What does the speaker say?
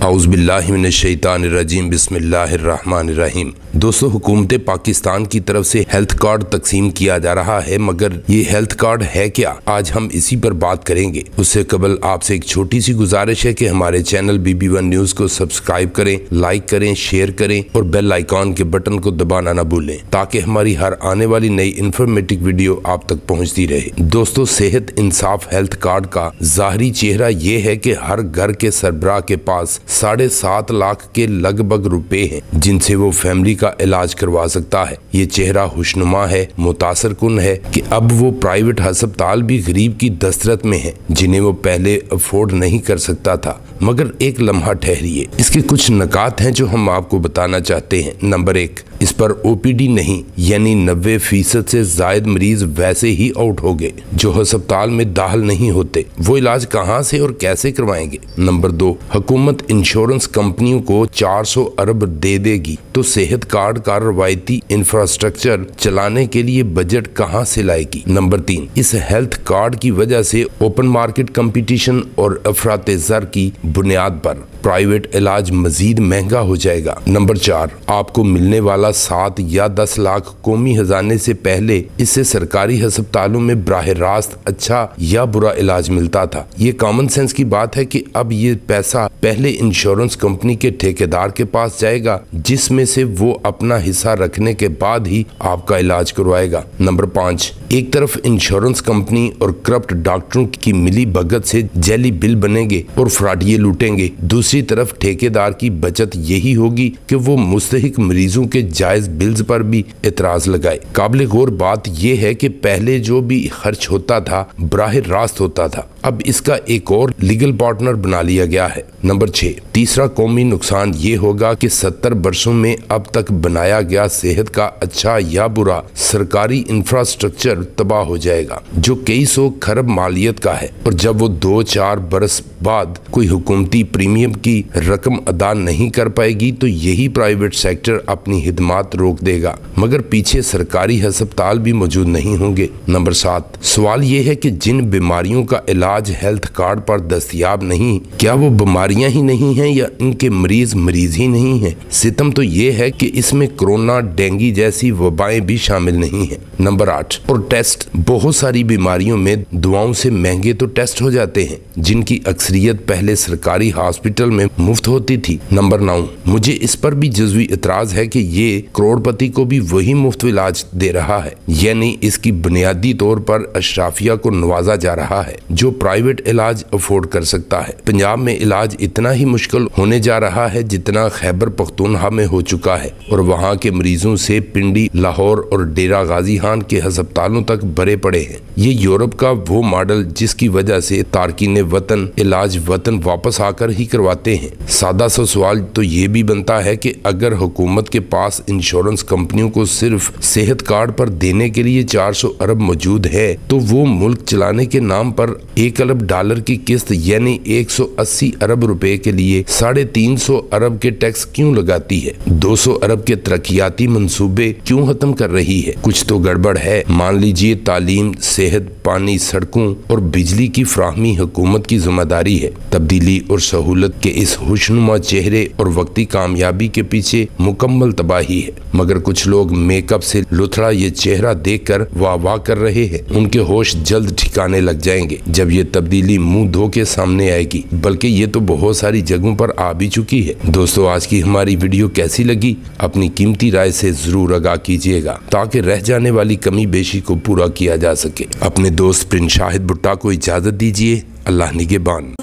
औज़ुबिल्लाहिमिनश्शैतानिर्रजीम बिस्मिल्लाहिर्रहमानिर्रहीम। दोस्तों, हुकूमत पाकिस्तान की तरफ से हेल्थ कार्ड तकसीम किया जा रहा है, मगर ये हेल्थ कार्ड है क्या, आज हम इसी पर बात करेंगे। उससे कबल आपसे एक छोटी सी गुजारिश है कि हमारे चैनल BB1 न्यूज़ को सब्सक्राइब करें, लाइक करें, शेयर करें और बेल आइकॉन के बटन को दबाना न भूलें, ताकि हमारी हर आने वाली नई इन्फॉर्मेटिव वीडियो आप तक पहुँचती रहे। दोस्तों, सेहत इंसाफ हेल्थ कार्ड का ज़ाहरी चेहरा ये है कि हर घर के सरबराह के पास 7.5 लाख के लगभग रुपए हैं, जिनसे वो फैमिली का इलाज करवा सकता है। ये चेहरा खुशनुमा है, मुतासर कुन है कि अब वो प्राइवेट अस्पताल भी गरीब की दस्तरत में है, जिन्हें वो पहले अफोर्ड नहीं कर सकता था। मगर एक लम्हा ठहरिए, इसके कुछ नकात हैं जो हम आपको बताना चाहते हैं। नंबर 1, इस पर OPD नहीं, यानी 90% से जायद मरीज वैसे ही आउट हो गए जो अस्पताल में दाखिल नहीं होते। वो इलाज कहाँ से और कैसे करवाएंगे। नंबर 2, हुकूमत इंश्योरेंस कंपनियों को 400 अरब दे देगी, तो सेहत कार्ड का रवायती इंफ्रास्ट्रक्चर चलाने के लिए बजट कहाँ से लाएगी। नंबर 3, इस हेल्थ कार्ड की वजह से ओपन मार्केट कंपटीशन और अफरात-ए-ज़र की बुनियाद पर प्राइवेट इलाज मजीद महंगा हो जाएगा। नंबर 4, आपको मिलने वाला 7 या 10 लाख कौमी खजाने से पहले इससे सरकारी अस्पतालों में बराह रास्त अच्छा या बुरा इलाज मिलता था। ये कॉमन सेंस की बात है कि अब ये पैसा पहले इंश्योरेंस कंपनी के ठेकेदार के पास जाएगा, जिसमें से वो अपना हिस्सा रखने के बाद ही आपका इलाज करवाएगा। नंबर 5, एक तरफ इंश्योरेंस कंपनी और करप्ट डॉक्टरों की मिली भगत से जैली बिल बनेंगे और फ्रॉडिये लूटेंगे, दूसरी तरफ ठेकेदार की बचत यही होगी कि वो मुस्तहिक मरीजों के जायज बिल्स पर भी एतराज लगाए। काबिल गौर बात यह है कि पहले जो भी खर्च होता था बराह रास्त होता था, अब इसका एक और लीगल पार्टनर बना लिया गया है। नंबर 6, तीसरा कौमी नुकसान ये होगा कि 70 वर्षों में अब तक बनाया गया सेहत का अच्छा या बुरा सरकारी इंफ्रास्ट्रक्चर तबाह हो जाएगा, जो कई सौ खरब मालियत का है। और जब वो 2-4 बरस बाद कोई हुकूमती प्रीमियम की रकम अदा नहीं कर पाएगी, तो यही प्राइवेट सेक्टर अपनी हिदमात रोक देगा, मगर पीछे सरकारी अस्पताल भी मौजूद नहीं होंगे। नंबर 7, सवाल ये है कि जिन बीमारियों का इलाज हेल्थ कार्ड पर दस्तयाब नहीं, क्या वो बीमारियां ही नहीं हैं या इनके मरीज ही नहीं हैं। सितम तो ये है कि इसमें कोरोना, डेंगू जैसी वबाएं भी शामिल नहीं हैं। नंबर 8, और टेस्ट, बहुत सारी बीमारियों में दवाओं से महंगे तो टेस्ट हो जाते हैं, जिनकी अक्सरियत पहले सरकारी हॉस्पिटल में मुफ्त होती थी। नंबर 9, मुझे इस पर भी जज़वी इतराज है कि ये करोड़पति को भी वही मुफ्त इलाज दे रहा है, यानी इसकी बुनियादी तौर पर अशराफिया को नवाजा जा रहा है जो प्राइवेट इलाज अफोर्ड कर सकता है। पंजाब में इलाज इतना ही मुश्किल होने जा रहा है जितना खैबर पख्तूनख्वा में हो चुका है, और वहाँ के मरीजों से पिंडी, लाहौर और डेरा गाजी खान के अस्पतालों तक भरे पड़े हैं। ये यूरोप का वो मॉडल जिसकी वजह से तारकीन वतन इलाज वतन वापस आकर ही करवाते हैं। सादा सा सवाल तो ये भी बनता है कि अगर हुकूमत के पास इंश्योरेंस कंपनियों को सिर्फ सेहत कार्ड पर देने के लिए 400 अरब मौजूद है, तो वो मुल्क चलाने के नाम पर 1 अरब डॉलर की किस्त यानी 180 अरब रुपए के लिए 350 अरब के टैक्स क्यों लगाती है। 200 अरब के तरक्याती मंसूबे क्यों खत्म कर रही है। कुछ तो गड़बड़ है। मान लीजिए तालीम, सेहत, पानी, सड़कों और बिजली की फ्राहमी हुकूमत की जिम्मेदारी है। तब्दीली और सहूलत के इस खुशनुमा चेहरे और वक्ती कामयाबी के पीछे मुकम्मल तबाही है, मगर कुछ लोग मेकअप से लुथड़ा ये चेहरा देखकर वाह वाह कर रहे हैं। उनके होश जल्द ठिकाने लग जाएंगे जब ये तब्दीली मुंह धो के सामने आएगी, बल्कि ये तो बहुत सारी जगहों पर आ भी चुकी है। दोस्तों, आज की हमारी वीडियो कैसी लगी, अपनी कीमती राय से जरूर आगाह कीजिएगा, ताकि रह जाने वाली कमी बेशी को पूरा किया जा सके। अपने दोस्त प्रिंस शाहिद भुट्टा को इजाजत दीजिए। अल्लाह निगहबान।